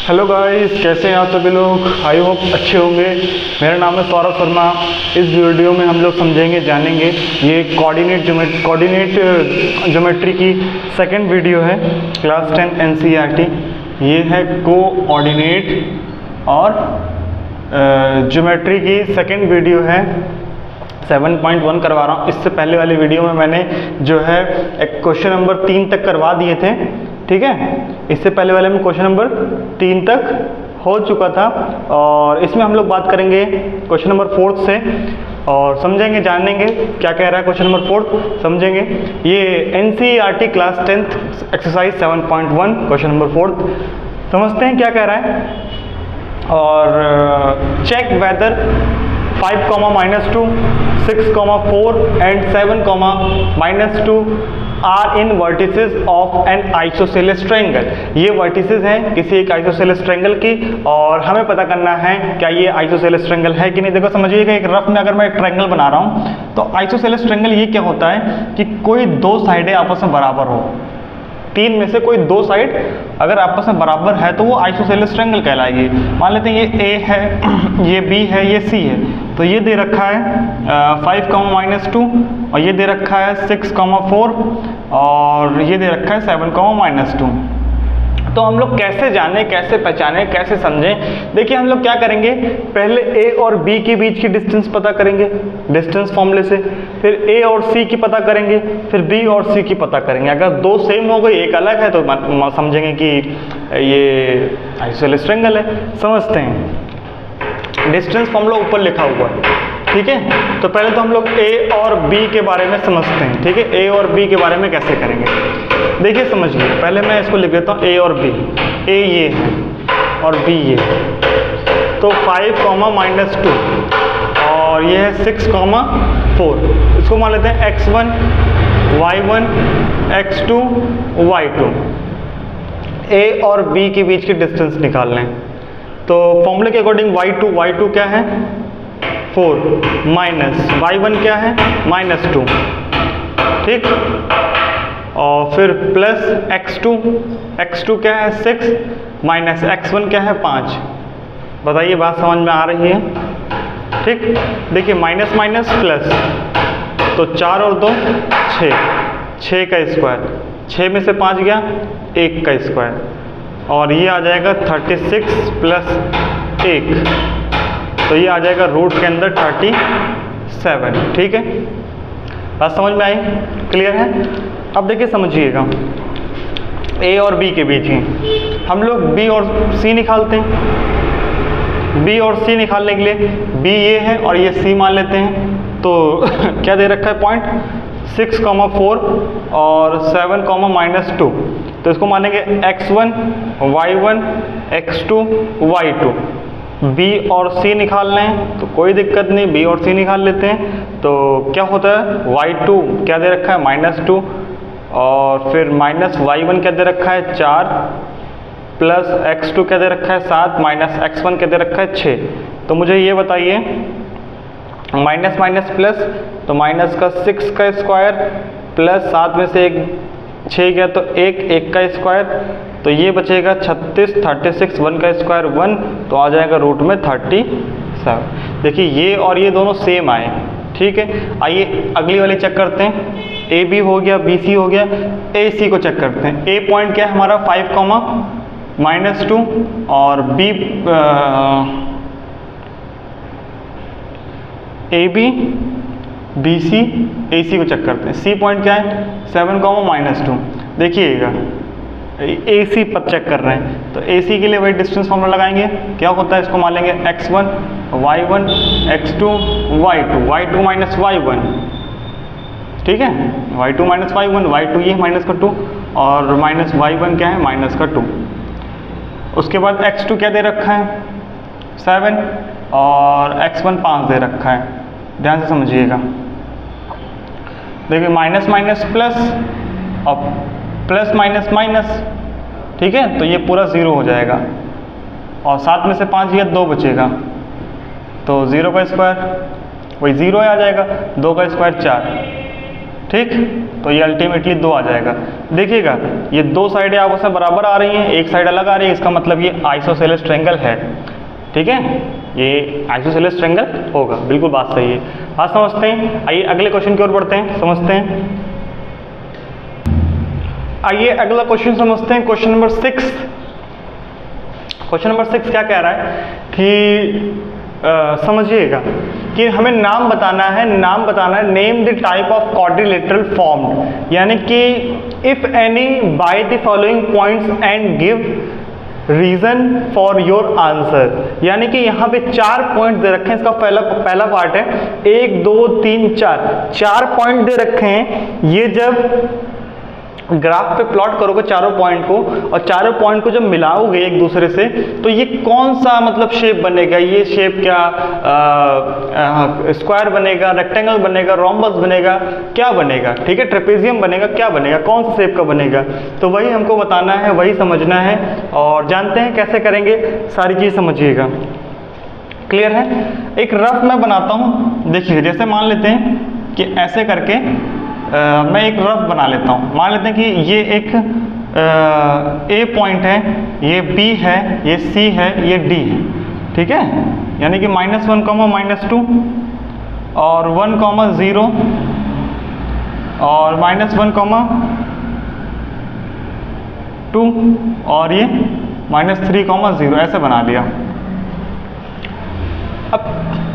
Hello guys, कैसे हैं आप सभी लोग। आई होप अच्छे होंगे। मेरा नाम है सौरभ शर्मा। इस वीडियो में हम लोग समझेंगे, जानेंगे ये कोऑर्डिनेट ज्योमेट्री की सेकंड वीडियो है, क्लास 10 एनसीईआरटी। ये है कोऑर्डिनेट और ज्योमेट्री की सेकंड वीडियो है। 7.1 करवा रहा हूँ। इससे पहले वाली वीडियो में मैंने जो है एक क्वेश्चन नंबर 3 तक करवा दिए थे, ठीक है। इससे पहले वाले में क्वेश्चन नंबर 3 तक हो चुका था और इसमें हम लोग बात करेंगे क्वेश्चन नंबर 4 से और समझेंगे, जानेंगे क्या कह रहा है क्वेश्चन नंबर 4, समझेंगे। ये NCERT class 10 exercise 7.1 question number 4 समझते हैं क्या कह रहा है। और check whether 5, -2, 6, 4 and 7, -2 are in vertices of an isosceles triangle. ये वर्टिसेस हैं किसी एक आइसोसेलेस ट्रायंगल की और हमें पता करना है क्या ये आइसोसेलेस ट्रायंगल है कि नहीं। देखो समझिएगा, एक रफ में अगर मैं एक ट्रायंगल बना रहा हूँ तो आइसोसेलेस ट्रायंगल ये क्या होता है कि कोई दो साइडें आपस में बराबर हो। तीन में से कोई दो साइड अगर आपस में बराबर है तो वो आइसोसेलेस ट्रायंगल कहलाएगी। मान लेते हैं ये ए है, ये बी है, ये सी है। तो ये दे रखा है 5, -2 और ये दे रखा है 6, 4 और ये दे रखा है 7, -2। तो हम लोग कैसे जाने, कैसे पहचाने, कैसे समझें। देखिए हम लोग क्या करेंगे, पहले ए और बी के बीच की डिस्टेंस पता करेंगे डिस्टेंस फॉर्मूले से, फिर ए और सी की पता करेंगे, फिर बी और सी की पता करेंगे। अगर दो सेम हो गई एक अलग है तो समझेंगे कि ये आइसोसेलेस ट्रायंगल है। समझते हैं, डिस्टेंस फॉर्मूला ऊपर लिखा हुआ है, ठीक है। तो पहले तो हम लोग ए और बी के बारे में समझते हैं, ठीक है। ए और बी के बारे में कैसे करेंगे देखिए, समझिए। पहले मैं इसको लिख देता हूँ ए और बी। ए ये है और बी ये है। तो 5, -2 और ये है 6, 4। इसको मान लेते हैं x1, y1, x2, y2। ए और बी के बीच की डिस्टेंस निकाल लें तो फॉर्मूले के अकॉर्डिंग y2 क्या है 4 माइनस y1 क्या है -2, ठीक। और फिर प्लस x2 क्या है 6 माइनस x1 क्या है 5। बताइए बात समझ में आ रही है, ठीक। देखिए माइनस माइनस प्लस, तो 4 और 2 6 का स्क्वायर, 6 में से 5 गया 1 का स्क्वायर और ये आ जाएगा 36 प्लस 1, तो ये आ जाएगा रूट के अंदर 37, ठीक है। बात समझ में आई, क्लियर है। अब देखिए समझिएगा, ए और बी के बीच ही हम लोग बी और सी निकालते हैं। बी और सी निकालने के लिए बी ये है और ये सी मान लेते हैं। तो क्या दे रखा है पॉइंट 6, 4 और 7, -2। तो इसको मानेंगे x1, y1, x2, y2। B और सी निकालना है तो कोई दिक्कत नहीं, बी और सी निकाल लेते हैं। तो क्या होता है y2 क्या दे रखा है -2 और फिर माइनस y1 क्या दे रखा है 4 प्लस x2 क्या दे रखा है 7 माइनस x1 क्या दे रखा है 6। तो मुझे ये बताइए, माइनस माइनस प्लस, तो माइनस का 6 का स्क्वायर प्लस 7 में से 6 गया तो 1 का स्क्वायर, तो ये बचेगा 36, 36 1 का स्क्वायर 1, तो आ जाएगा रूट में 37। देखिए ये और ये दोनों सेम आए, ठीक है। आइए अगली वाली चेक करते हैं। ए बी हो गया, बी सी हो गया, ए सी को चेक करते हैं। ए पॉइंट क्या है हमारा 5, -2 और B A B B C A C को चेक करते हैं। सी पॉइंट क्या है 7, -2। देखिएगा ए सी पर चेक कर रहे हैं तो ए सी के लिए वही डिस्टेंस फॉर्मूला लगाएंगे। क्या होता है, इसको मान लेंगे x1, y1, x2, y2 minus y1, ठीक है। y2 माइनस y1, y2 ये माइनस का 2 और माइनस y1 क्या है -2। उसके बाद x2 क्या दे रखा है 7 और x1 5 दे रखा है। ध्यान से समझिएगा, देखिए माइनस माइनस प्लस और प्लस माइनस माइनस, ठीक है। तो ये पूरा 0 हो जाएगा और 7 में से 5 गया 2 बचेगा, तो 0 का स्क्वायर वही 0 आ जाएगा, 2 का स्क्वायर 4, ठीक। तो ये अल्टीमेटली 2 आ जाएगा। देखिएगा ये दो साइडें आपस में बराबर आ रही हैं, एक साइड अलग आ रही है, इसका मतलब ये आइसोसेलेस ट्रायंगल है। ठीक है, ये आइसोसेलेस ट्रायंगल होगा, बिल्कुल बात सही है। हाँ समझते हैं। आइए अगले क्वेश्चन की ओर बढ़ते हैं, समझते हैं। आइए अगला क्वेश्चन समझते हैं, क्वेश्चन नंबर 6। क्वेश्चन नंबर 6 क्या कह रहा है कि समझिएगा कि हमें नाम बताना है, name the type of quadrilateral formed, यानी कि if any by the following points and give reason for your answer. यानी कि यहाँ पे 4 पॉइंट दे रखे हैं, इसका पहला पार्ट है 1 2 3 4 पॉइंट दे रखे हैं। ये जब ग्राफ पे प्लॉट करोगे चारों पॉइंट को, और चारों पॉइंट को जब मिलाओगे एक दूसरे से, तो ये कौन सा मतलब शेप बनेगा, ये शेप क्या स्क्वायर बनेगा, रेक्टेंगल बनेगा, रोम्बस बनेगा, क्या बनेगा, ठीक है, ट्रेपेजियम बनेगा, क्या बनेगा, कौन सा शेप का बनेगा, तो वही हमको बताना है, वही समझना है। और जानते हैं कैसे करेंगे, सारी चीज़ समझिएगा। क्लियर है? एक रफ मैं बनाता हूँ, देखिए जैसे मान लेते हैं कि ऐसे करके मैं एक रफ बना लेता हूँ। मान लेते हैं कि ये एक ए पॉइंट है, ये बी है, ये सी है, ये डी है। ठीक है, यानी कि -1, -2 और 1, 0 और -1, 2 और ये -3, 0 ऐसे बना लिया। अब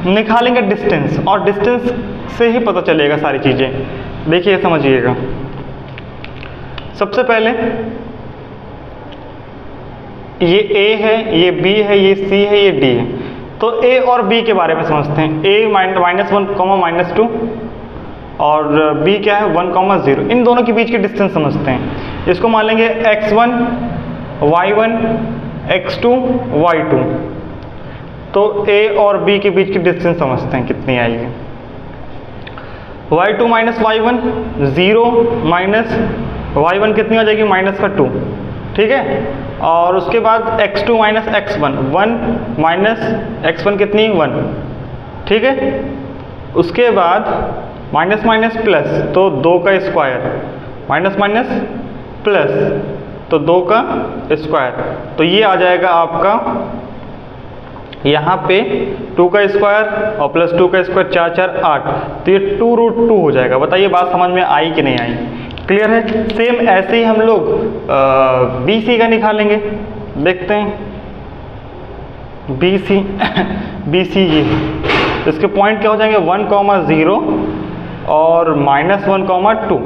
निकालेंगे डिस्टेंस, और डिस्टेंस से ही पता चलेगा सारी चीज़ें। देखिए समझिएगा, सबसे पहले ये A है, ये B है, ये C है, ये D है। तो A और B के बारे में समझते हैं। A -1, -2 और B क्या है 1, 0। इन दोनों के बीच की डिस्टेंस समझते हैं। इसको मान लेंगे x1, y1, x2, y2। तो A और B के बीच की डिस्टेंस समझते हैं कितनी आएगी। y2 minus y1 0 minus y1 कितनी हो जाएगी -2। ठीक है, और उसके बाद x2 minus x1 1 minus x1 कितनी 1। ठीक है, उसके बाद माइनस माइनस प्लस, तो 2 का स्क्वायर, माइनस माइनस प्लस, तो 2 का स्क्वायर, तो ये आ जाएगा आपका यहाँ पे 2 का स्क्वायर और प्लस 2 का स्क्वायर 4, 4, 8, तो ये 2√2 हो जाएगा। बताइए बात समझ में आई कि नहीं आई? क्लियर है? सेम ऐसे ही हम लोग BC का निकालेंगे, देखते हैं। BC ये, इसके पॉइंट क्या हो जाएंगे 1, 0 और -1, 2।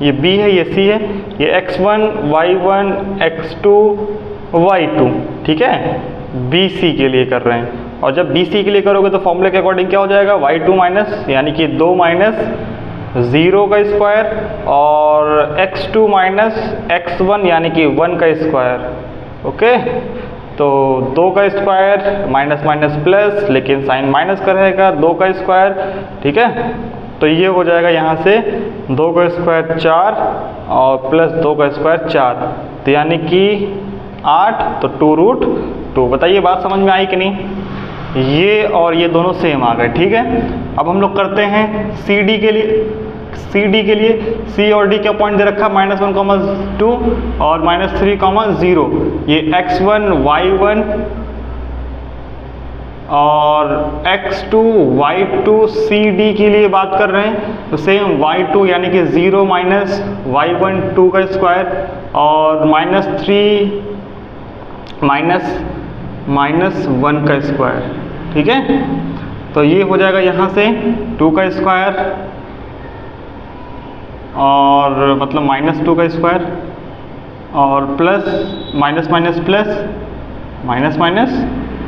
ये B है, ये C है, ये x1, y1, x2, y2। ठीक है, BC के लिए कर रहे हैं। और जब BC के लिए करोगे तो फॉर्मूले के अकॉर्डिंग क्या हो जाएगा y2 माइनस, यानी कि 2 माइनस 0 का स्क्वायर और x2 माइनस x1 यानी कि 1 का स्क्वायर। ओके, तो 2 का स्क्वायर माइनस माइनस प्लस, लेकिन साइन माइनस का रहेगा, 2 का स्क्वायर। ठीक है, तो ये हो जाएगा यहाँ से 2 का स्क्वायर 4 और प्लस 2 का स्क्वायर 4, तो यानी कि 8, तो 2√2। बताइए बात समझ में आई कि नहीं? ये और ये दोनों सेम आ गए। ठीक है, अब हम लोग करते हैं CD के लिए। CD के लिए C और D का पॉइंट दे रखा -1, 2 और -3, 0। ये x1, y1 और x2, y2 CD के लिए बात कर रहे हैं, तो सेम y2 यानी कि 0 माइनस y1 2 का स्क्वायर और -3 माइनस 1 का स्क्वायर। ठीक है, तो ये हो जाएगा यहाँ से 2 का स्क्वायर और मतलब -2 का स्क्वायर और plus minus minus plus, minus minus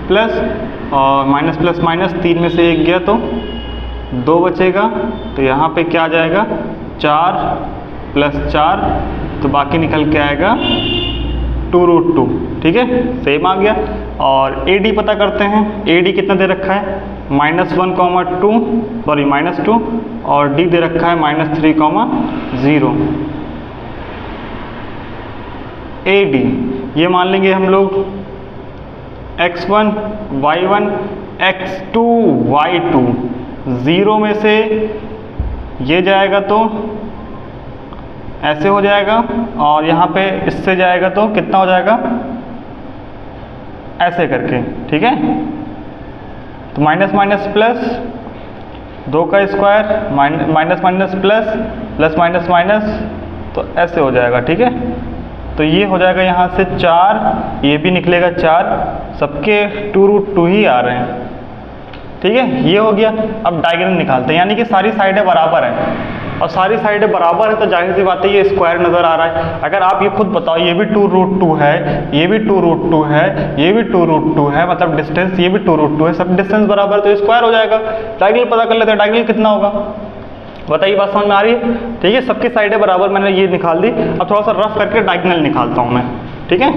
plus और माइनस प्लस माइनस, 3 में से 1 गया तो 2 बचेगा। तो यहाँ पे क्या आ जाएगा 4 + 4, तो बाकी निकल के आएगा 2√2। ठीक है, सेम आ गया। और AD पता करते हैं। AD कितना दे रखा है -1, 2 सॉरी -2 और D दे रखा है -3, 0। AD ये मान लेंगे हम लोग x1, y1, x2, y2। 0 में से ये जाएगा तो ऐसे हो जाएगा, और यहाँ पे इससे जाएगा तो कितना हो जाएगा, ऐसे करके, ठीक है। तो माइनस माइनस प्लस, 2 का square minus minus plus, plus minus minus, तो ऐसे हो जाएगा, ठीक है। तो ये हो जाएगा यहाँ से 4, ये भी निकलेगा 4, सबके 2√2 ही आ रहे हैं, ठीक है। ये हो गया। अब डायगोनल निकालते हैं, यानी कि सारी साइडें बराबर हैं, और सारी साइडें बराबर है तो जाहिर सी बात है ये स्क्वायर नज़र आ रहा है। अगर आप ये खुद बताओ, ये भी 2√2 है, ये भी 2√2 है, ये भी 2√2 है, मतलब डिस्टेंस ये भी 2√2 है, सब डिस्टेंस बराबर, तो स्क्वायर हो जाएगा। डायगोनल पता कर लेते हैं, डायगोनल कितना होगा, बताइए, बात समझ में आ रही है, ठीक है। सबकी साइडें बराबर मैंने ये निकाल दी। अब थोड़ा सा रफ करके डायगोनल निकालता हूँ मैं, ठीक है।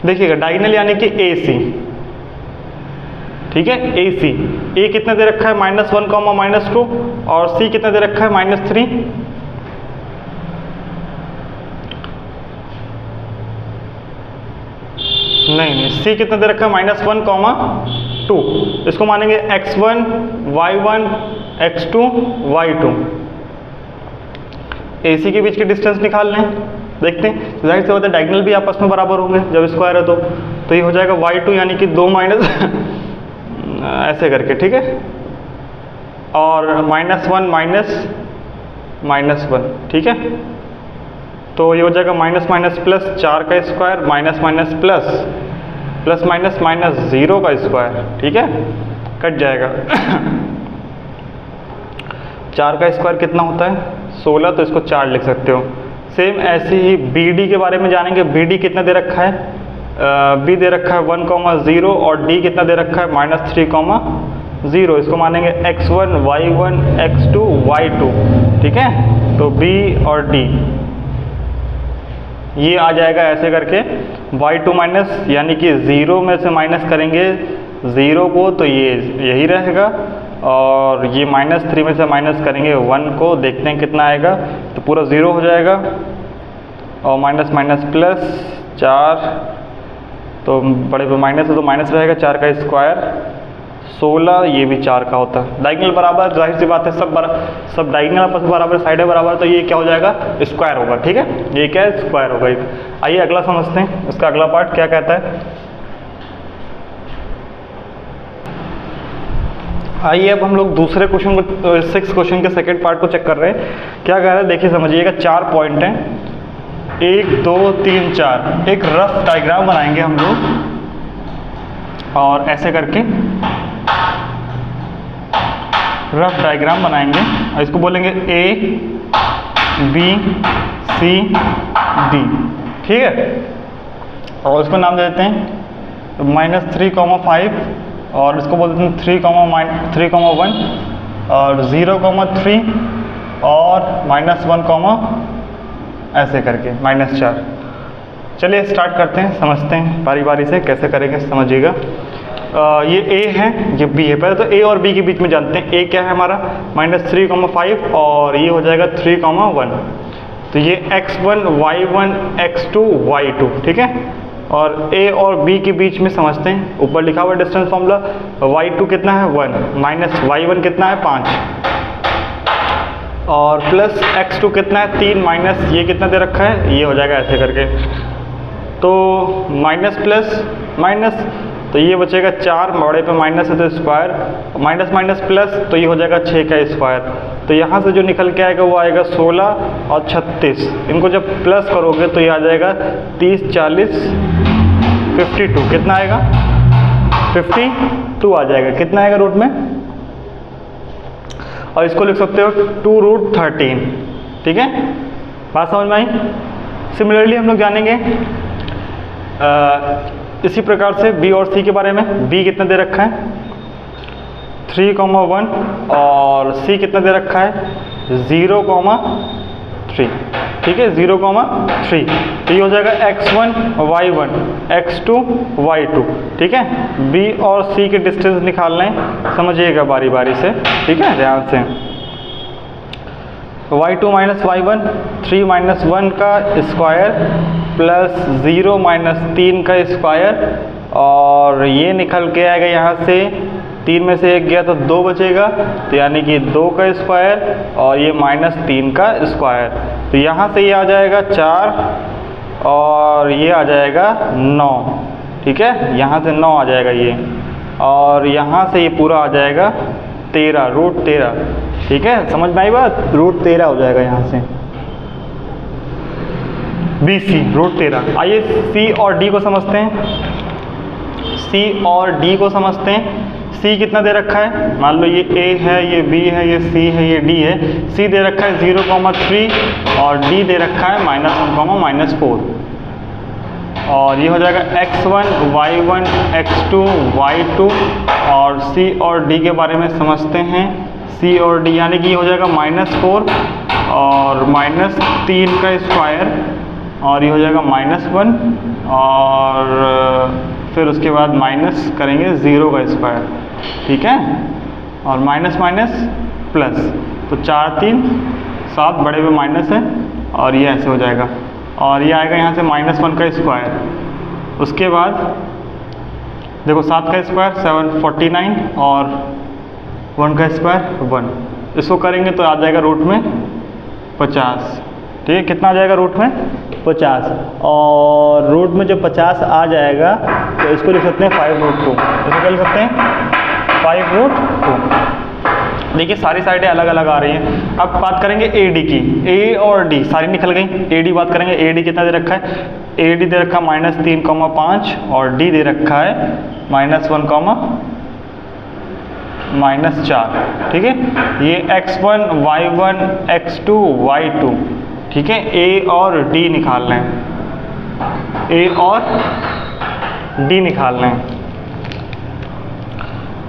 देखिएगा, डायगोनल यानी कि AC, ठीक है, AC। A कितना दे रखा है, -1, -2, और C कितना दे रखा है, -3। नहीं, C कितना दे रखा है, -1, 2। इसको मानेंगे x1, y1, x2, y2। AC के बीच के डिस्टेंस निकाल लें, देखते हैं। जाहिर सी बात है डायगोनल भी आपस में बराबर होंगे जब स्क्वायर है तो ये हो जाएगा y2 यानी कि 2 माइनस ऐसे करके, ठीक है। और -1 -1, ठीक है। तो ये हो जाएगा माइनस माइनस प्लस 4 का square, minus minus plus, plus minus minus 0 का स्क्वायर, ठीक है, कट जाएगा। 4 का स्क्वायर कितना होता है, 16, तो इसको 4 लिख सकते हो। सेम ऐसे ही BD के बारे में जानेंगे। BD कितना दे रखा है, B दे रखा है 1, 0, और D कितना दे रखा है, -3, 0। इसको मानेंगे x1, y1, x2, y2, ठीक है। तो B और D ये आ जाएगा ऐसे करके, y2 माइनस, यानी कि 0 में से माइनस करेंगे 0 को, तो ये यही रहेगा, और ये -3 में से माइनस करेंगे 1 को, देखते हैं कितना आएगा, तो पूरा 0 हो जाएगा, और माइनस माइनस प्लस 4, तो बड़े पे माइनस है तो माइनस रहेगा, 4 का स्क्वायर 16, ये भी 4 का होता है। डायगोनल बराबर, जाहिर सी बात है सब डायगोनल आपस में बराबर, साइडें बराबर, तो ये क्या हो जाएगा, स्क्वायर होगा, ठीक है। ये क्या है, स्क्वायर होगा। आइए अगला समझते हैं, इसका अगला पार्ट क्या कहता है। आइए अब हम लोग दूसरे क्वेश्चन को, 6 क्वेश्चन के सेकेंड पार्ट को चेक कर रहे हैं। क्या कह रहा है, देखिए समझिएगा। 4 पॉइंट हैं, 1 2 3 4। एक रफ डायग्राम बनाएंगे हम लोग, और ऐसे करके रफ डायग्राम बनाएंगे, और इसको बोलेंगे A B C D, ठीक है। और इसको नाम दे देते हैं -3, 5, और इसको बोल देते हैं 3, 1, और 0, 3, और -1, ऐसे करके -4। चलिए स्टार्ट करते हैं, समझते हैं बारी बारी से कैसे करेंगे, समझिएगा। ये A है, ये B है। पहले तो A और B के बीच में जानते हैं। A क्या है हमारा, -3, 5, और ये हो जाएगा 3, 1। तो ये x1, y1, x2, y2, ठीक है। और A और B के बीच में समझते हैं, ऊपर लिखा हुआ डिस्टेंस फॉर्मूला, y2 कितना है 1, माइनस y1 कितना है 5, और प्लस x2 कितना है 3, माइनस ये कितना दे रखा है, ये हो जाएगा ऐसे करके। तो माइनस प्लस माइनस, तो ये बचेगा 4, बड़े पे माइनस है तो स्क्वायर, माइनस माइनस प्लस, तो ये हो जाएगा 6 का स्क्वायर। तो यहाँ से जो निकल के आएगा वो आएगा 16 और 36। इनको जब प्लस करोगे तो ये आ जाएगा 30, 40, 52। कितना आएगा, 52 आ जाएगा। कितना आएगा रूट में, और इसको लिख सकते हो 2√13, ठीक है। बात समझ में आई। सिमिलरली हम लोग जानेंगे इसी प्रकार से B और C के बारे में। B कितना दे रखा है 3, 1, और C कितना दे रखा है 0, 3, ठीक है, 0, 3। तो ये हो जाएगा x1, y1, x2, y2, ठीक है। B और C के डिस्टेंस निकालना है, समझिएगा बारी बारी से, ठीक है, ध्यान से। y2 माइनस y1, 3 माइनस 1 का स्क्वायर, प्लस 0 माइनस 3 का स्क्वायर, और ये निकल के आएगा यहाँ से 3 में से 1 गया तो 2 बचेगा, तो यानी कि 2 का स्क्वायर और ये -3 का स्क्वायर। तो यहाँ से ये आ जाएगा 4 और ये आ जाएगा 9। ठीक है, यहाँ से 9 आ जाएगा ये, और यहाँ से ये पूरा आ जाएगा 13, √13। ठीक है, समझ में आई बात? √13 हो जाएगा यहाँ से BC √13। आइए C और D को समझते हैं। C और D को समझते हैं। C कितना दे रखा है? मान लो ये A है, ये B है, ये C है, ये D है। C दे रखा है 0,3 और D दे रखा है -1, -4। और ये हो जाएगा x1, y1, x2, y2। और C और D के बारे में समझते हैं। C और D यानी कि ये हो जाएगा -4 और -3 का स्क्वायर, और ये हो जाएगा -1 और फिर उसके बाद माइनस करेंगे 0 का स्क्वायर। ठीक है, और माइनस प्लस, तो 4 3 7 बड़े में माइनस है और ये ऐसे हो जाएगा, और ये आएगा यहाँ से -1 का स्क्वायर। उसके बाद देखो 7 का स्क्वायर 7 49 और 1 का स्क्वायर 1। इसको करेंगे तो आ जाएगा रूट में 50। ठीक है, कितना आ जाएगा रूट में? 50। और रूट में जब 50 आ जाएगा तो इसको लिख सकते हैं 5√2। इसको क्या लिख सकते हैं? 5√2। देखिए सारी साइडें अलग अलग आ रही हैं। अब बात करेंगे AD की। A और D सारी निकल गई। AD बात करेंगे। AD कितना दे रखा है? AD दे रखा है -3,5 और D दे रखा है -1, -4। ठीक है, ये x1, y1, x2, y2। ठीक है, A और D निकालना है। A और D निकालना है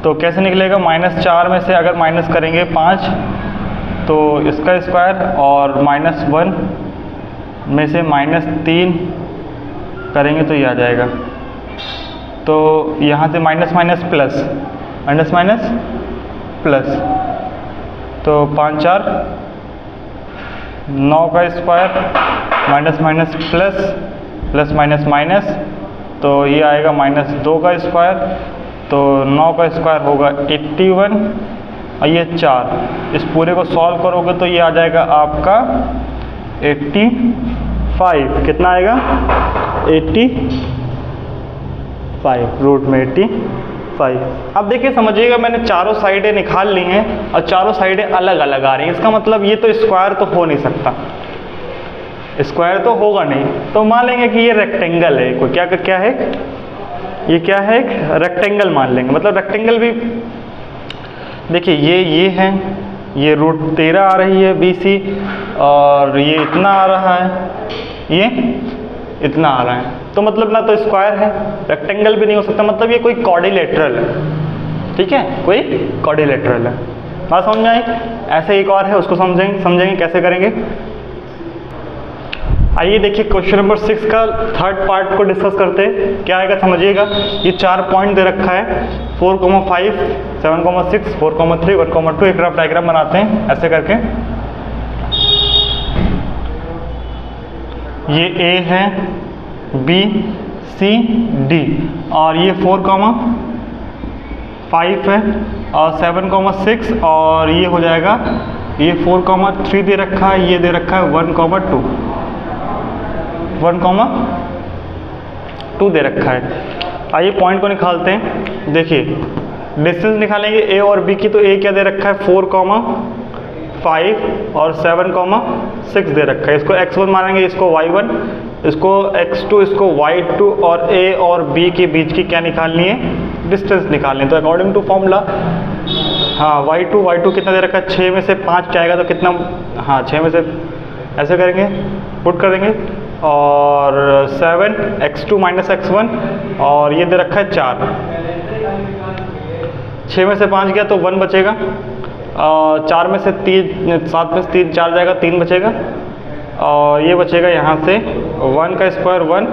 तो कैसे निकलेगा? -4 में से अगर माइनस करेंगे 5 तो इसका स्क्वायर, और -1 में से -3 करेंगे तो ये आ जाएगा। तो यहाँ से माइनस प्लस, प्लस, तो 5 4 9 का स्क्वायर, माइनस प्लस माइनस, तो ये आएगा -2 का स्क्वायर। तो 9 का स्क्वायर होगा 81 और ये 4। इस पूरे को सॉल्व करोगे तो ये आ जाएगा आपका 85। कितना आएगा? 85, रूट में 85। अब देखिए समझिएगा, मैंने चारों साइडें निकाल ली हैं और चारों साइडें अलग अलग आ रही हैं। इसका मतलब ये तो स्क्वायर तो हो नहीं सकता, स्क्वायर तो होगा नहीं। तो मान लेंगे कि ये रेक्टेंगल है। कोई क्या है? ये क्या है? एक रेक्टेंगल मान लेंगे। मतलब रेक्टेंगल भी देखिए ये है, ये √13 आ रही है BC, और ये इतना आ रहा है, ये इतना आ रहा है। तो मतलब ना तो स्क्वायर है, रेक्टेंगल भी नहीं हो सकता, मतलब ये कोई क्वाड्रिलेटरल है। ठीक है, कोई क्वाड्रिलेटरल है। बात समझ में आई? ऐसे एक और है, उसको समझेंगे कैसे करेंगे। आइए देखिए क्वेश्चन नंबर 6 का थर्ड पार्ट को डिस्कस करते हैं। क्या आएगा समझिएगा। ये 4 पॉइंट दे रखा है 4,5, 7,6, 4,3, 1,2। एक रफ डायग्राम बनाते हैं ऐसे करके। ये A है, B, C, D, और ये 4,5 है और 7,6, और ये हो जाएगा, ये 4,3 दे रखा है, ये दे रखा है 1,2, 1,2 दे रखा है। आइए पॉइंट को निकालते हैं। देखिए डिस्टेंस निकालेंगे A और B की, तो A क्या दे रखा है? 4,5 और 7,6 दे रखा है। इसको x1 मानेंगे, इसको y1, इसको x2, इसको y2, और A और B के बीच की क्या निकालनी है? डिस्टेंस निकालनी है। तो अकॉर्डिंग टू फॉर्मूला, हाँ y2 कितना दे रखा है? 6 में से 5 क्या आएगा? तो कितना? हाँ 6 में से ऐसे करेंगे, पुट कर देंगे, और 7 x2 - x1, और ये दे रखा है 4। 6 में से 5 गया तो 1 बचेगा, 4 में से 3, 7 में से 3 4 जाएगा, 3 बचेगा, और ये बचेगा यहाँ से 1 का स्क्वायर 1,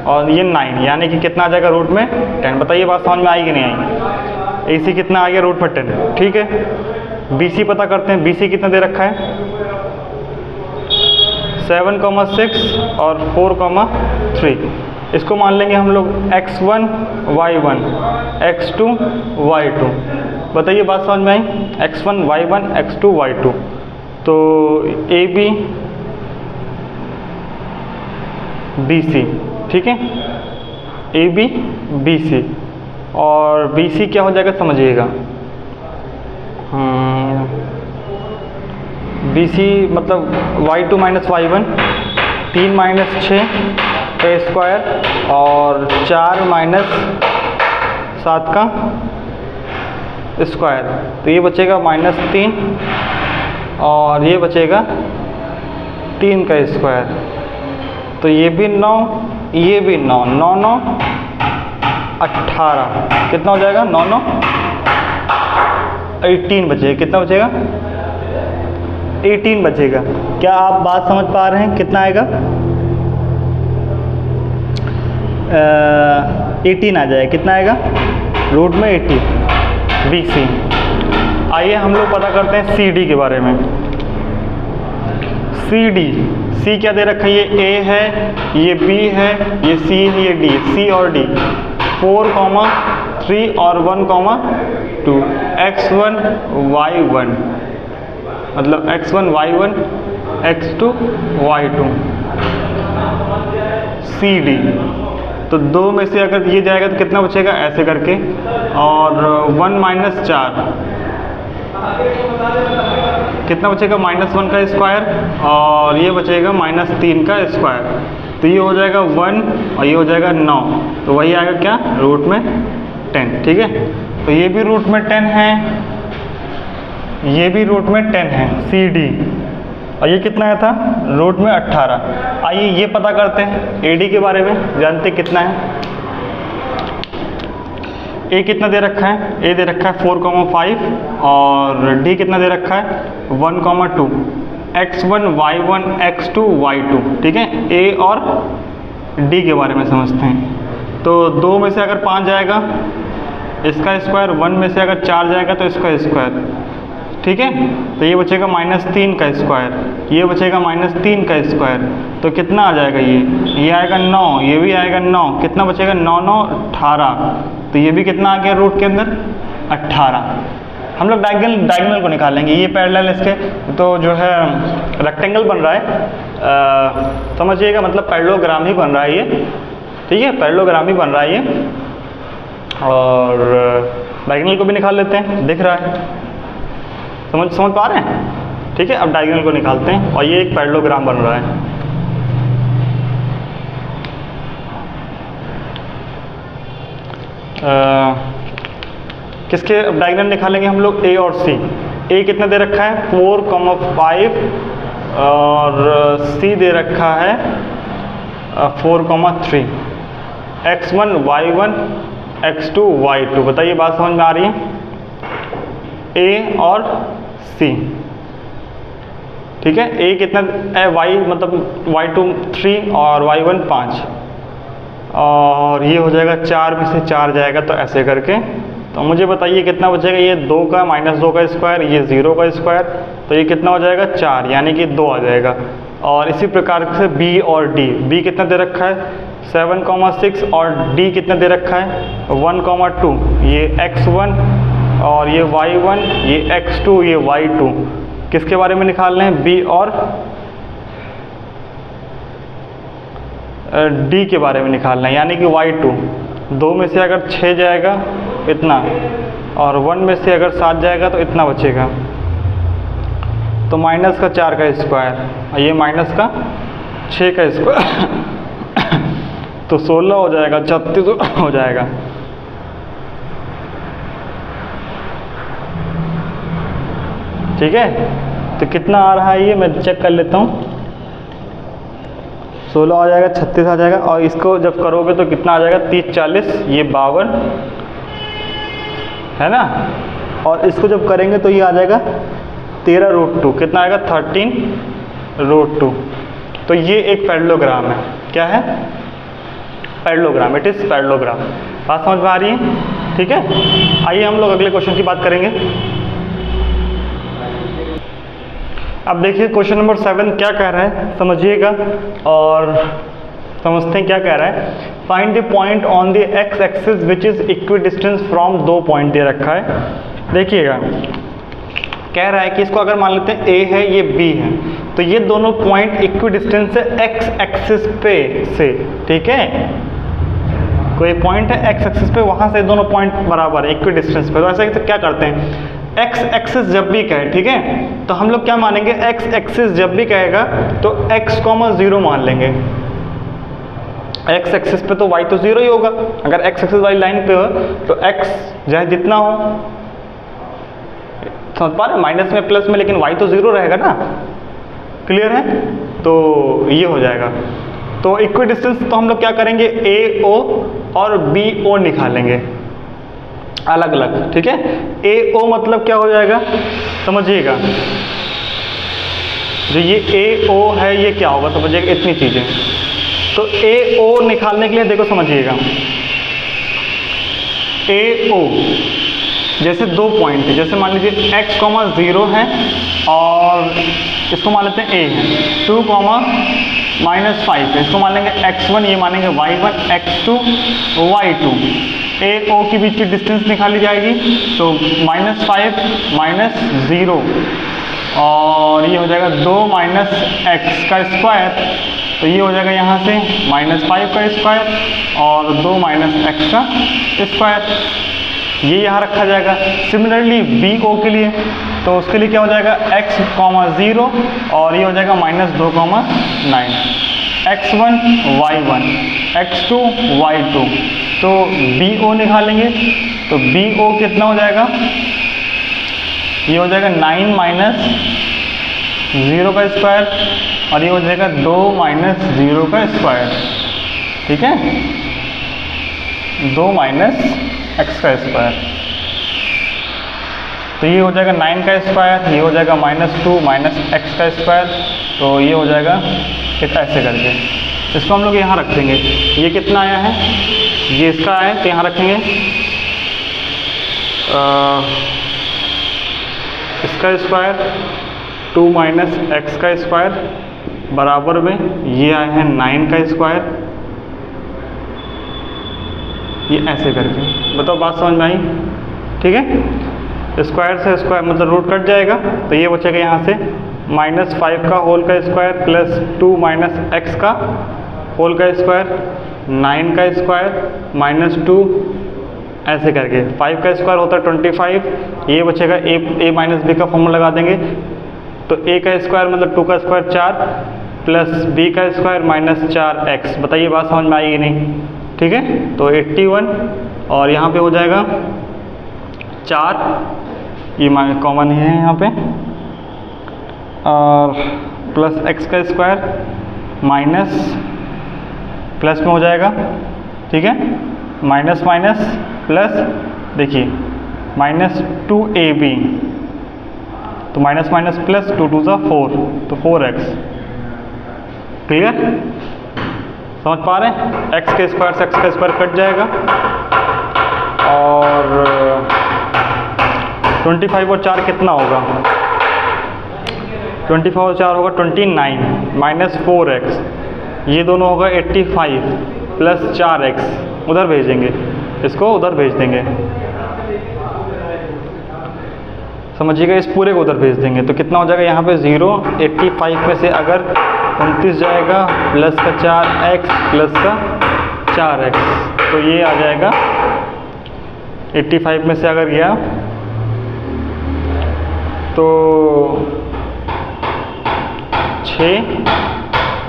और ये 9, यानी कि कितना आ जाएगा रूट में 10। बताइए बात समझ में आई कि नहीं आई? AC कितना आ गया? रूट में 10। ठीक है, BC पता करते हैं। BC कितना दे रखा है? 7,6 और 4,3। इसको मान लेंगे हम लोग x1 y1 x2 y2। बताइए बात समझ में आई? x1 y1 x2 y2। तो ए बी बी सी, ठीक है, ए बी बी सी, और बी सी क्या हो जाएगा समझिएगा, बी सी मतलब y2 माइनस y1, 3 माइनस 6 का स्क्वायर और 4 माइनस 7 का स्क्वायर, तो ये बचेगा -3 और ये बचेगा 3 का स्क्वायर, तो ये भी 9, ये भी 9, 9 9 18, कितना हो जाएगा 9 9 18 बचेगा, कितना बचेगा 18 बचेगा। क्या आप बात समझ पा रहे हैं? कितना आएगा 18 आ जाएगा, कितना आएगा रूट में 80 बी सी। आइए हम लोग पता करते हैं सी डी के बारे में। सी डी, सी क्या दे रखा है, ये ए है, ये बी है, ये सी है, ये डी, सी और डी, 4, 3 और 1, 2, x1 y1 मतलब x1 y1 x2 y2 C D. तो 2 में से अगर ये जाएगा तो कितना बचेगा, ऐसे करके, और 1 माइनस 4 कितना बचेगा -1 का स्क्वायर, और ये बचेगा -3 का स्क्वायर, तो ये हो जाएगा 1 और ये हो जाएगा 9, तो वही आएगा क्या रूट में 10, ठीक है। तो ये भी रूट में 10 है, ये भी रूट में 10 है सी डी, और ये कितना आया था रूट में 18। आइए ये पता करते हैं ए डी के बारे में, जानते कितना है। ए कितना दे रखा है, ए दे रखा है 4,5 और डी कितना दे रखा है 1,2, x1 y1 x2 y2, ठीक है। ए और डी के बारे में समझते हैं। तो 2 में से अगर 5 जाएगा इसका स्क्वायर, 1 में से अगर 4 जाएगा तो इसका स्क्वायर, ठीक है। तो ये बचेगा -3 का स्क्वायर, ये बचेगा -3 का स्क्वायर, तो कितना आ जाएगा, ये आएगा 9, ये भी आएगा 9, कितना बचेगा 9 9 18, तो ये भी कितना आ गया रूट के अंदर 18। हम लोग डायगोनल को निकालेंगे, ये पैरेलल इसके तो जो है रेक्टेंगल बन रहा है, समझिएगा, मतलब पैरेललोग्राम ही बन रहा है ये, ठीक है, पैरेललोग्राम ही बन रहा है ये। और डायगोनल को भी निकाल लेते हैं, दिख रहा है, समझ पा रहे हैं, ठीक है। अब डायगोनल को निकालते हैं और ये एक पैरेललोग्राम बन रहा है। किसके डायगोनल निकालेंगे हम लोग, ए और सी। ए कितना दे रखा है 4,5 और सी दे रखा है 4,3, x1 y1 x2 y2। बताइए बात समझ में आ रही है, ए और सी, ठीक है। ए कितना y मतलब y2 3 और y1 5, और ये हो जाएगा 4 में से 4 जाएगा तो ऐसे करके, तो मुझे बताइए कितना बचेगा, ये 2 का -2 का स्क्वायर, ये 0 का स्क्वायर, तो ये कितना हो जाएगा 4, यानी कि 2 आ जाएगा। और इसी प्रकार से बी और डी, बी कितना दे रखा है 7,6 और डी कितना दे रखा है 1,2, ये x1 और ये y1, ये x2, ये y2, किसके बारे में निकाल रहे हैं, बी और डी के बारे में निकालना है, यानी कि y2। 2 में से अगर 6 जाएगा इतना, और 1 में से अगर 7 जाएगा तो इतना बचेगा, तो -4 का स्क्वायर, ये -6 का स्क्वायर तो 16 हो जाएगा, 36 हो जाएगा। ठीक है, तो कितना आ रहा है ये मैं चेक कर लेता हूँ, 16 आ जाएगा, 36 आ जाएगा, और इसको जब करोगे तो कितना आ जाएगा 30 40, ये 52 है ना, और इसको जब करेंगे तो ये आ जाएगा 13√2, कितना आएगा 13√2। तो ये एक पैरेललोग्राम है, क्या है पैरेललोग्राम, इट इज़ पैरेललोग्राम। बात समझ में आ रही है, ठीक है। आइए हम लोग अगले क्वेश्चन की बात करेंगे। अब देखिए क्वेश्चन नंबर 7 क्या कह रहा है, समझिएगा और समझते हैं क्या कह रहा है। Find the point on the X axis which is equidistance from, 2 point दे रखा है। देखिएगा कह रहा है कि इसको अगर मान लेते हैं ए है ये बी है, तो ये दोनों पॉइंट इक्वी डिस्टेंस है एक्स एक्सिस पे से, ठीक है। कोई पॉइंट है एक्स एक्सिस पे, वहां से दोनों पॉइंट बराबर है इक्वी डिस्टेंस पे। तो ऐसा क्या करते हैं, एक्स एक्सिस जब भी कहे, ठीक है, तो हम लोग क्या मानेंगे, एक्स एक्सिस जब भी कहेगा तो x, 0 मान लेंगे। एक्स एक्सिस पे तो y तो 0 ही होगा, अगर एक्स एक्सिस वाली लाइन पे हो तो x चाहे जितना हो, समझ पा रहे हैं, माइनस में प्लस में, लेकिन y तो 0 रहेगा ना, क्लियर है। तो ये हो जाएगा। तो इक्वी डिस्टेंस तो हम लोग क्या करेंगे, AO और BO निकालेंगे अलग अलग, ठीक है। AO मतलब क्या हो जाएगा, समझिएगा, जो ये AO है ये क्या होगा, समझिएगा इतनी चीजें। तो AO निकालने के लिए देखो समझिएगा, AO जैसे 2 पॉइंट है, जैसे मान लीजिए x, 0 है और इसको मान लेते हैं A है, 2, -5 है, इसको मान लेंगे x1, ये मानेंगे y1, x2, y2। AO के बीच की डिस्टेंस निकाली जाएगी, तो -5 -0 और ये हो जाएगा 2 x का स्क्वायर, तो ये हो जाएगा यहाँ से -5 का स्क्वायर और 2 x का स्क्वायर, ये यहाँ रखा जाएगा। सिमिलरली BO के लिए, तो उसके लिए क्या हो जाएगा, x, 0 और ये हो जाएगा -2, 9, x1, y1, x2, y2। तो BO निकालेंगे, तो BO कितना हो जाएगा, ये हो जाएगा 9 -0 का स्क्वायर और ये हो जाएगा 2 -0 का स्क्वायर, ठीक है, 2 x का स्क्वायर। तो ये हो जाएगा 9 का स्क्वायर, ये हो जाएगा -2 x का स्क्वायर, तो ये हो जाएगा ऐसे करके। इसको हम लोग यहाँ रख देंगे, ये कितना आया है, ये इसका आया है, तो यहाँ रखेंगे इसका स्क्वायर 2 x का स्क्वायर बराबर में ये आया है 9 का स्क्वायर, ये ऐसे करके। बताओ बात समझ में आई, ठीक है। स्क्वायर से स्क्वायर मतलब रूट कट जाएगा, तो ये बचेगा यहाँ से -5 का होल का स्क्वायर प्लस 2 x का होल का स्क्वायर, 9 का स्क्वायर -2 ऐसे करके। 5 का स्क्वायर होता है 25, ये बचेगा a माइनस b का फॉर्मूला लगा देंगे, तो a का स्क्वायर मतलब 2 का स्क्वायर 4 प्लस b का स्क्वायर -4x। बताइए बात समझ में आएगी नहीं, ठीक है। तो 81 और यहाँ पे हो जाएगा 4, ये कॉमन है यहाँ पे, और प्लस x का स्क्वायर माइनस प्लस में हो जाएगा, ठीक है, माइनस प्लस, देखिए -2ab, तो माइनस प्लस 2 2 4, तो 4x। क्लियर, समझ पा रहे हैं। x के स्क्वायर से x का स्क्वायर कट जाएगा और 25 और 4 कितना होगा, 25 और 4 होगा 29 -4x, ये दोनों होगा 85 प्लस 4x, उधर भेजेंगे, इसको उधर भेज देंगे, समझिएगा, इस पूरे को उधर भेज देंगे। तो कितना हो जाएगा यहाँ पे 0, 85 में से अगर 29 जाएगा प्लस का 4x प्लस का 4x, तो ये आ जाएगा 85 में से अगर गया तो 6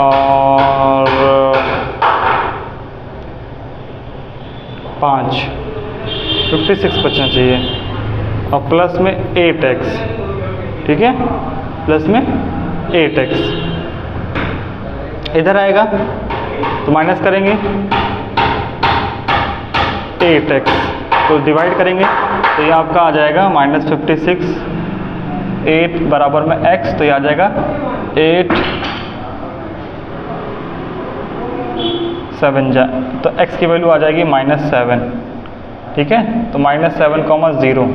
और 5, 56 बचना चाहिए और प्लस में 8x, ठीक है, प्लस में 8x इधर आएगा तो माइनस करेंगे 8x, तो डिवाइड करेंगे तो ये आपका आ जाएगा -56, 8 बराबर में x, तो ये आ जाएगा 8 7 तो x की वैल्यू आ जाएगी -7, ठीक है। तो -7, 0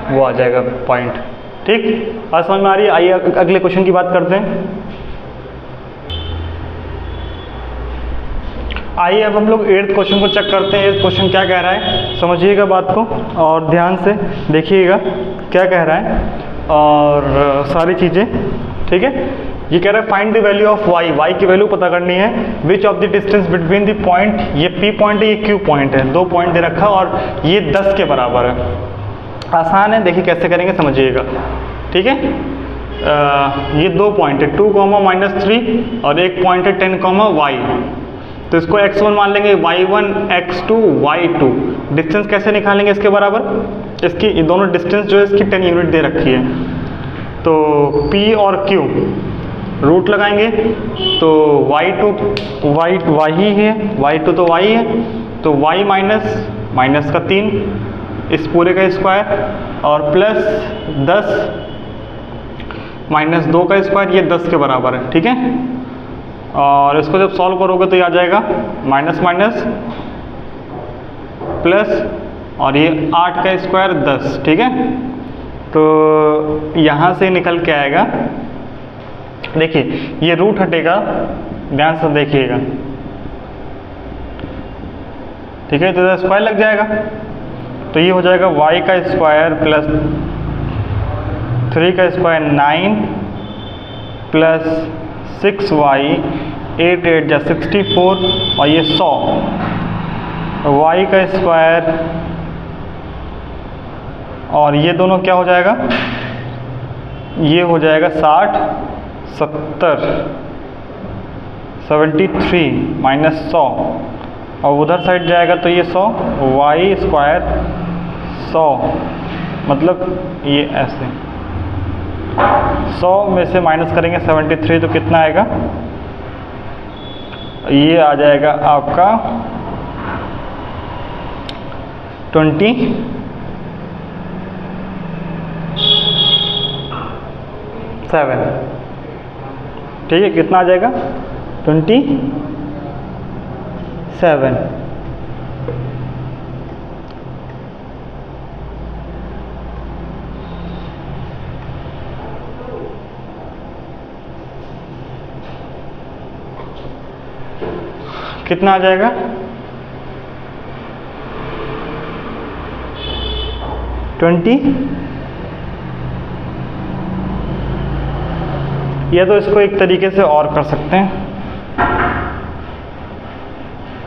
वो आ जाएगा पॉइंट, ठीक। आज समझ में आ रही है। आइए अगले क्वेश्चन की बात करते हैं। आइए अब हम लोग 8th क्वेश्चन को चेक करते हैं। 8th क्वेश्चन क्या कह रहा है, समझिएगा बात को और ध्यान से देखिएगा क्या कह रहा है और सारी चीज़ें, ठीक है। ये कह रहा है find the value of y, y की वैल्यू पता करनी है। Which of the distance between the point, ये P पॉइंट है, ये Q पॉइंट है, 2 पॉइंट दे रखा और ये 10 के बराबर है। आसान है, देखिए कैसे करेंगे समझिएगा, ठीक है। ये 2 पॉइंट है 2, -3 और एक पॉइंट है 10, y। तो इसको x1 मान लेंगे, y1, x2, y2। डिस्टेंस कैसे निकालेंगे इसके बराबर, इसकी ये दोनों डिस्टेंस जो है इसकी 10 यूनिट दे रखी है। तो P और Q रूट लगाएंगे तो y ही है, y2 तो y है, तो y माइनस का 3 इस पूरे का स्क्वायर और प्लस 10 -2 का स्क्वायर, ये 10 के बराबर है, ठीक है। और इसको जब सॉल्व करोगे तो ये आ जाएगा माइनस प्लस और ये 8 का स्क्वायर 10, ठीक है। तो यहाँ से निकल के आएगा, देखिए ये रूट हटेगा, ध्यान से देखिएगा, ठीक है। तो स्क्वायर लग जाएगा, तो ये हो जाएगा y का स्क्वायर प्लस 3 का स्क्वायर 9 प्लस 6y 8 8 जा 64 और ये 100, y का स्क्वायर और ये दोनों क्या हो जाएगा, ये हो जाएगा 60 70 73 माइनस 100 और उधर साइड जाएगा तो ये 100, y स्क्वायर 100 मतलब ये ऐसे 100 में से माइनस करेंगे 73 तो कितना आएगा, ये आ जाएगा आपका 27, ठीक है। कितना आ जाएगा 27। कितना आ जाएगा 20। या तो इसको एक तरीके से और कर सकते हैं,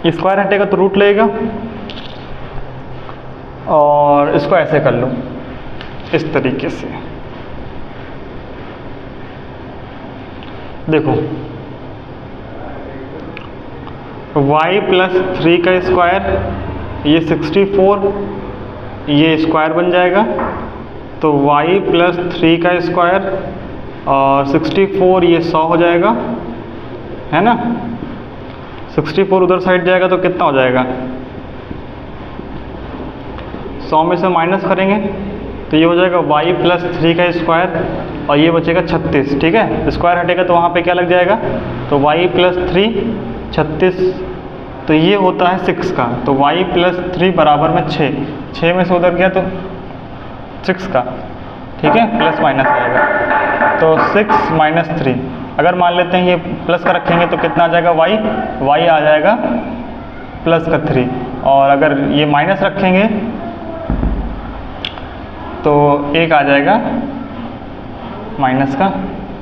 स्क्वायर हटेगा तो रूट लगेगा और इसको ऐसे कर लो इस तरीके से। देखो y प्लस 3 का स्क्वायर ये 64, ये स्क्वायर बन जाएगा तो y प्लस 3 का स्क्वायर और 64 ये 100 हो जाएगा, है ना। 64 उधर साइड जाएगा तो कितना हो जाएगा, 100 में से माइनस करेंगे तो ये हो जाएगा y प्लस 3 का स्क्वायर और ये बचेगा 36, ठीक है। स्क्वायर हटेगा तो वहाँ पे क्या लग जाएगा, तो y प्लस 3 36, तो ये होता है 6 का, तो y प्लस 3 बराबर में 6 में से उधर गया तो 6 का, ठीक है, प्लस माइनस आएगा तो 6 माइनस 3। अगर मान लेते हैं ये प्लस का रखेंगे तो कितना आ जाएगा y आ जाएगा प्लस का 3 और अगर ये माइनस रखेंगे तो एक आ जाएगा माइनस का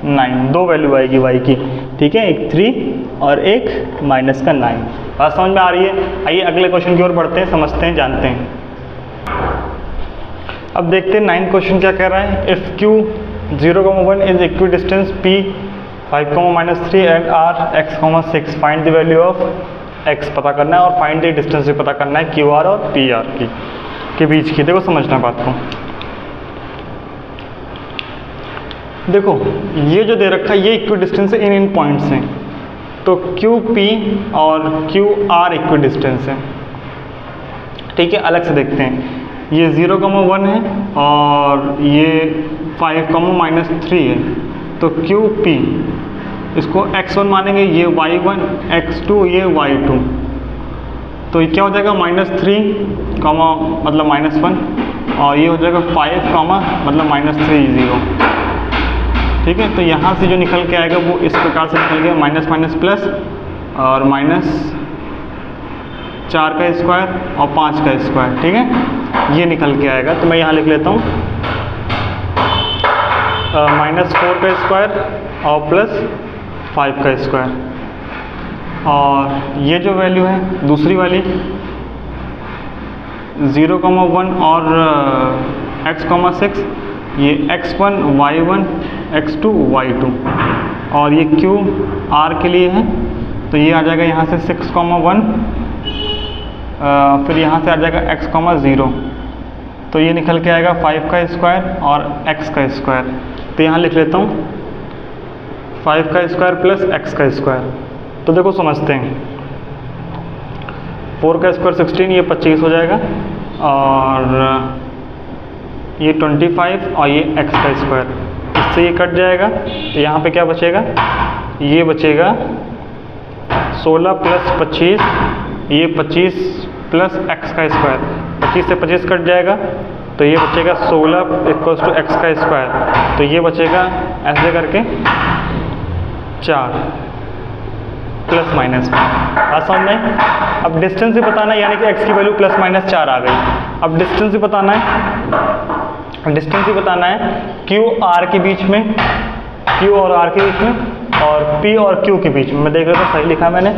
9। 2 वैल्यू आएगी y की, ठीक है, एक 3 और एक माइनस का 9। बात समझ में आ रही है। आइए अगले क्वेश्चन की ओर बढ़ते हैं, समझते हैं, जानते हैं। अब देखते हैं 9th क्वेश्चन क्या कह रहा है। If Q 0,1 is equi distance P 5,-3 and R x, 6 find the value of x पता करना है और फाइंड द डिस्टेंस भी पता करना है QR और PR के बीच की। देखो समझना बात को, देखो ये जो दे रखा है ये इक्वी डिस्टेंस है इन पॉइंट्स हैं, तो QP और QR इक्वी डिस्टेंस है, ठीक है। अलग से देखते हैं, ये 0,1 है और ये 5,-3 है, तो QP इसको x1 मानेंगे, ये y1, x2 ये y2, तो ये क्या हो जाएगा -3, मतलब -1 और ये हो जाएगा 5, मतलब -3 0, ठीक है। तो यहाँ से जो निकल के आएगा वो इस प्रकार से निकल गया, माइनस माइनस प्लस और माइनस 4 का स्क्वायर और 5 का स्क्वायर, ठीक है, ये निकल के आएगा। तो मैं यहाँ लिख लेता हूँ -4 का स्क्वायर और +5 का स्क्वायर, और ये जो वैल्यू है दूसरी वाली 0,1 और x,6, ये x1 y1 x2 y2, और ये q r के लिए है, तो ये आ जाएगा यहाँ से 6,1, फिर यहाँ से आ जाएगा x,0, तो ये निकल के आएगा 5 का स्क्वायर और x का स्क्वायर। तो यहाँ लिख लेता हूँ 5 का स्क्वायर प्लस x का स्क्वायर। तो देखो समझते हैं, 4 का स्क्वायर 16, ये 25 हो जाएगा, और ये 25 और ये x का स्क्वायर, इससे ये कट जाएगा। तो यहाँ पे क्या बचेगा, ये बचेगा 16 प्लस 25, ये 25 प्लस x का स्क्वायर, 25 से 25 कट जाएगा, तो ये बचेगा 16 इक्वल्स टू x का स्क्वायर। तो ये बचेगा ऐसे करके 4 प्लस माइनस बात समझ में। अब डिस्टेंस भी बताना है, यानी कि x की वैल्यू +-4 आ गई। अब डिस्टेंस भी बताना है, डिस्टेंस भी बताना है q r के बीच में, q और r के बीच में, और p और q के बीच में। मैं देख रहा था सही लिखा मैंने,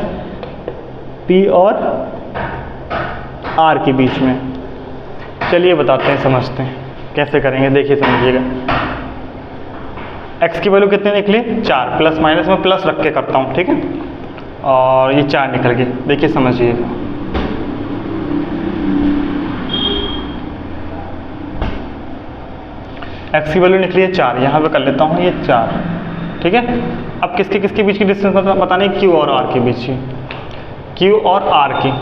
p और r के बीच में। चलिए बताते हैं, समझते हैं कैसे करेंगे, देखिए समझिएगा। x की वैल्यू कितने निकली, 4, प्लस माइनस में प्लस रख के करता हूँ, ठीक है, और ये 4 निकल गए। देखिए समझिएगा, x की वैल्यू निकली है 4, यहाँ पे कर लेता हूँ ये 4, ठीक है। अब किसके किसके बीच की डिस्टेंस बतानी है, q और r के बीच की, q और r की।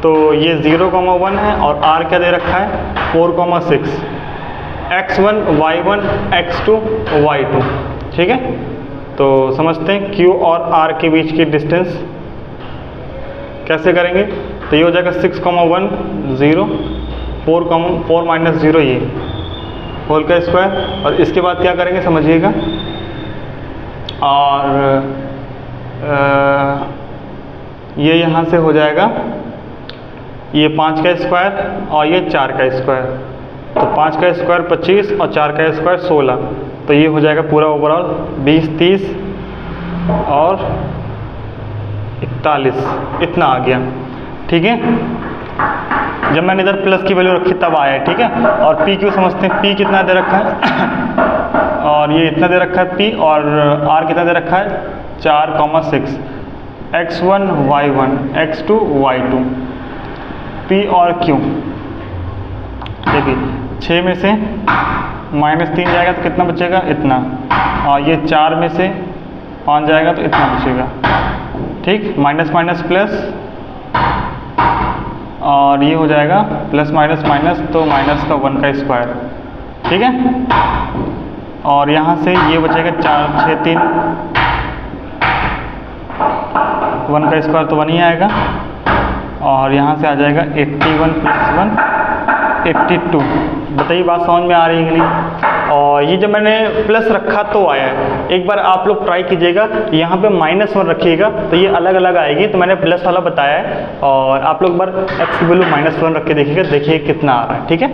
तो ये 0,1 है और r क्या दे रखा है 4,6, x1 y1 x2 y2, ठीक है। तो समझते हैं q और r के बीच की डिस्टेंस कैसे करेंगे। तो ये हो जाएगा 6,1 0 4 माइनस 0, ये होल का स्क्वायर, और इसके बाद क्या करेंगे समझिएगा, और ये यहाँ से हो जाएगा ये 5 का स्क्वायर और ये 4 का स्क्वायर। तो 5 का स्क्वायर 25 और 4 का स्क्वायर 16, तो ये हो जाएगा पूरा ओवरऑल 20 30 और 41, इतना आ गया, ठीक है। जब मैंने इधर प्लस की वैल्यू रखी तब आया, ठीक है। और p क्यों समझते हैं, p कितना दे रखा है और ये इतना दे रखा है p, और r कितना दे रखा है 4,6, x1 y1 x2 y2, p और q। देखिए 6 में से -3 जाएगा तो कितना बचेगा, इतना, और ये 4 में से 5 जाएगा तो इतना बचेगा, ठीक। माइनस माइनस प्लस, और ये हो जाएगा प्लस माइनस माइनस, तो माइनस का 1 का स्क्वायर, ठीक है। और यहाँ से ये बचेगा 4 6 3, 1 का स्क्वायर तो 1 ही आएगा, और यहाँ से आ जाएगा 81 प्लस 1 82। बताइए बात समझ में आ रही है कि नहीं। और ये जब मैंने प्लस रखा तो आया है, एक बार आप लोग ट्राई कीजिएगा, यहाँ पे -1 रखिएगा तो ये अलग अलग आएगी। तो मैंने प्लस वाला बताया है, और आप लोग बार x की वैल्यू -1 रख के देखिएगा, देखिए कितना आ रहा है, ठीक है।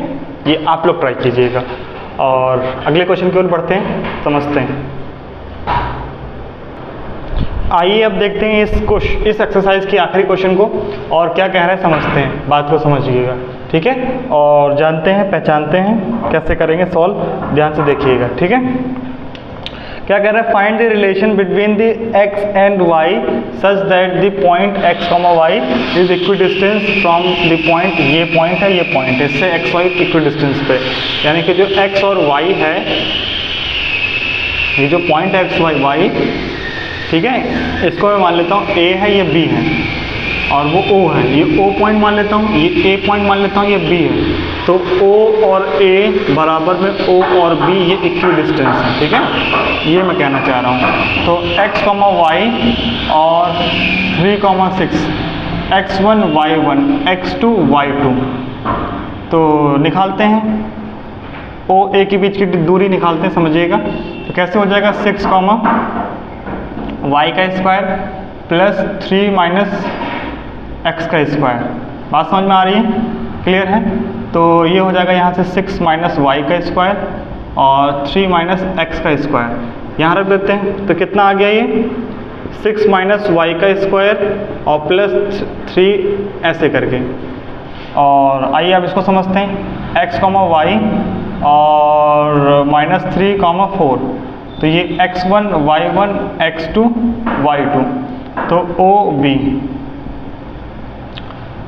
ये आप लोग ट्राई कीजिएगा। और अगले क्वेश्चन की ओर बढ़ते हैं, समझते हैं। आइए अब देखते हैं इस एक्सरसाइज की आखिरी क्वेश्चन को, और क्या कह रहा है समझते हैं, बात को समझिएगा, ठीक है। और जानते हैं, पहचानते हैं कैसे करेंगे सॉल्व, ध्यान से देखिएगा, ठीक है। क्या कह रहा है, find the relation between the x and y such that the point x, y is equidistance from the point, ये पॉइंट है, ये पॉइंट है, इससे x y इक्विडिस्टेंस पे, यानी कि जो x और y है, ये जो पॉइंट है x y, ठीक है, इसको मैं मान लेता हूँ a है, ये b है, और वो O है, ये O पॉइंट मान लेता हूँ, ये A पॉइंट मान लेता हूँ, ये B है। तो O और A बराबर में O और B ये इक्वल डिस्टेंस है, ठीक है, ये मैं कहना चाह रहा हूँ। तो x, y और 3,6, x1 y1 x2 y2, तो निकालते हैं O A के बीच की दूरी निकालते हैं, समझिएगा। तो कैसे हो जाएगा, 6, y का स्क्वायर प्लस 3 माइनस एक्स का स्क्वायर। बात समझ में आ रही है? क्लियर है? तो ये हो जाएगा यहाँ से 6 माइनस वाई का स्क्वायर और 3 माइनस एक्स का स्क्वायर यहाँ रख देते हैं। तो कितना आ गया ये 6 माइनस वाई का स्क्वायर और प्लस 3 ऐसे करके। और आइए अब इसको समझते हैं, एक्स कॉमा वाई और माइनस 3 कॉमा 4, तो ये x1 y1 x2 y2, तो ओ बी।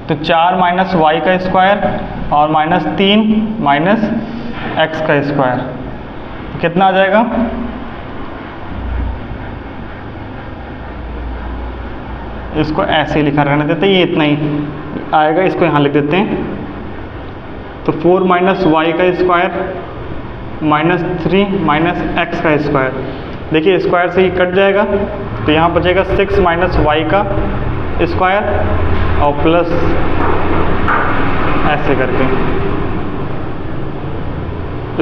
तो 4 माइनस वाई का स्क्वायर और माइनस 3 माइनस एक्स का स्क्वायर कितना आ जाएगा? इसको ऐसे ही लिखा रहने देते हैं, ये इतना ही आएगा, इसको यहाँ लिख देते हैं। तो 4 माइनस वाई का स्क्वायर माइनस 3 माइनस एक्स का स्क्वायर, देखिए स्क्वायर से ही कट जाएगा, तो यहाँ बचेगा 6 माइनस वाई का स्क्वायर और प्लस ऐसे करके।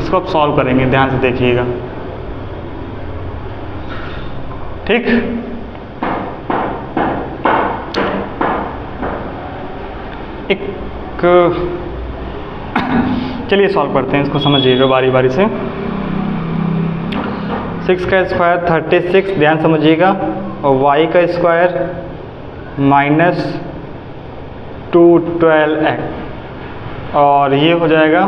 इसको अब सॉल्व करेंगे, ध्यान से देखिएगा, ठीक। चलिए सॉल्व करते हैं, इसको समझिएगा बारी बारी से। 6 का स्क्वायर 36, ध्यान समझिएगा, और y का स्क्वायर माइनस 212x और ये हो जाएगा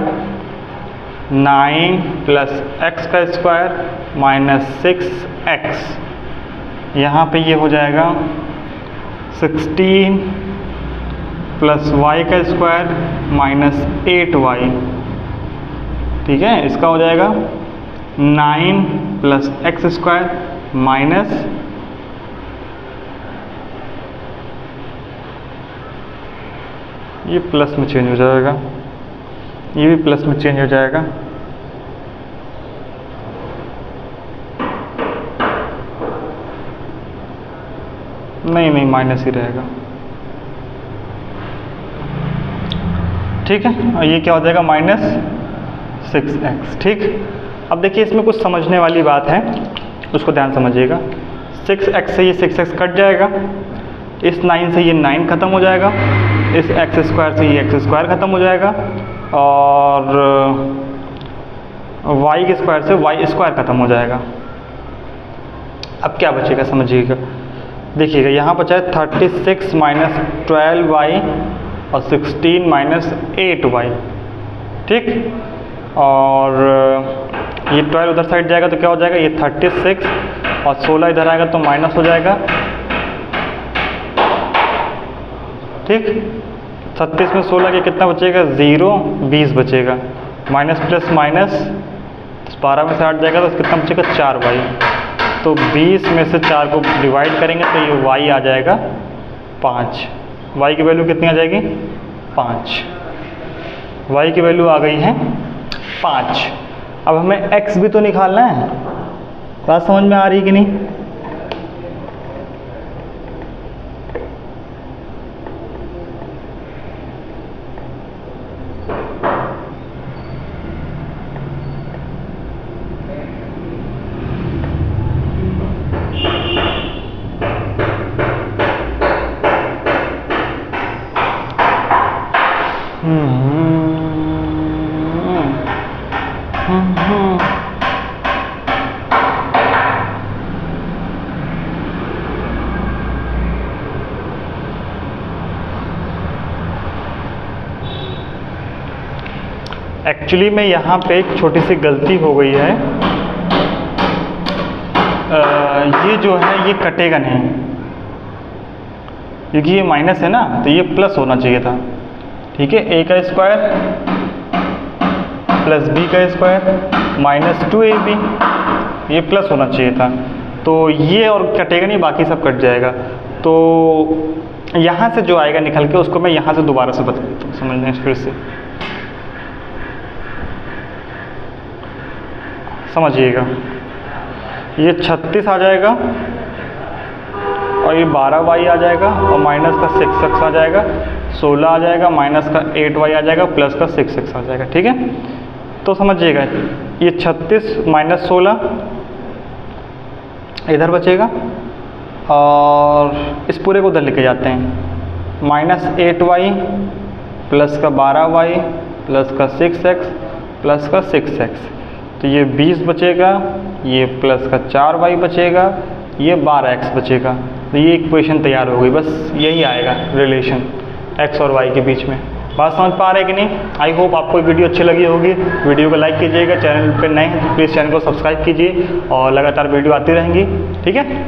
9 प्लस x का स्क्वायर माइनस 6x। यहाँ पे ये हो जाएगा 16 प्लस y का स्क्वायर माइनस 8y, ठीक है। इसका हो जाएगा 9 प्लस एक्स स्क्वायर माइनस ये प्लस में चेंज हो जाएगा, ये भी प्लस में चेंज हो जाएगा, नहीं माइनस ही रहेगा, ठीक है। और ये क्या हो जाएगा माइनस 6x, ठीक। अब देखिए इसमें कुछ समझने वाली बात है, उसको ध्यान समझिएगा। 6x से ये 6x कट जाएगा, इस 9 से ये 9 खत्म हो जाएगा, इस एक्स स्क्वायर से ये एक्स स्क्वायर खत्म हो जाएगा, और y के स्क्वायर से y स्क्वायर खत्म हो जाएगा। अब क्या बचेगा समझिएगा, देखिएगा यहाँ बचा है 36 माइनस 12y और 16 माइनस 8y, ठीक। और ये 12 उधर साइड जाएगा तो क्या हो जाएगा, ये 36 और 16 इधर आएगा तो माइनस हो जाएगा, ठीक। 36 में 16 के कितना बचेगा 0, 20 बचेगा, माइनस प्लस माइनस 12 में से 8 जाएगा तो कितना बचेगा 4y। तो 20 में से 4 को डिवाइड करेंगे तो ये y आ जाएगा 5। y की वैल्यू कितनी आ जाएगी 5, y की वैल्यू आ गई है 5। अब हमें x भी तो निकालना है, बात समझ में आ रही कि नहीं? एक्चुअली में यहाँ पे एक छोटी सी गलती हो गई है, ये जो है ये कटेगा नहीं, क्योंकि ये माइनस है ना, तो ये प्लस होना चाहिए था, ठीक है। a का स्क्वायर प्लस b का स्क्वायर माइनस 2ab, ये प्लस होना चाहिए था, तो ये और कटेगा नहीं, बाकी सब कट जाएगा। तो यहाँ से जो आएगा निकल के उसको मैं यहाँ से दोबारा से बता देता हूँ, समझना फिर से समझिएगा। ये 36 आ जाएगा और ये 12y आ जाएगा और माइनस का 6x आ जाएगा, 16 आ जाएगा, माइनस का 8y आ जाएगा, प्लस का 6x आ जाएगा, ठीक है। तो समझिएगा ये 36 माइनस 16 इधर बचेगा और इस पूरे को उधर लेके जाते हैं, -8y प्लस का 12y प्लस का 6x प्लस का 6x। तो ये 20 बचेगा, ये प्लस का 4y बचेगा, ये 12x बचेगा। तो ये इक्वेशन तैयार हो गई। बस यही आएगा रिलेशन x और y के बीच में। बात समझ पा रहे हैं कि नहीं? आई होप आपको वीडियो अच्छी लगी होगी। वीडियो को लाइक कीजिएगा, चैनल पर नए हैं तो प्लीज़ चैनल को सब्सक्राइब कीजिए और लगातार वीडियो आती रहेंगी। ठीक है।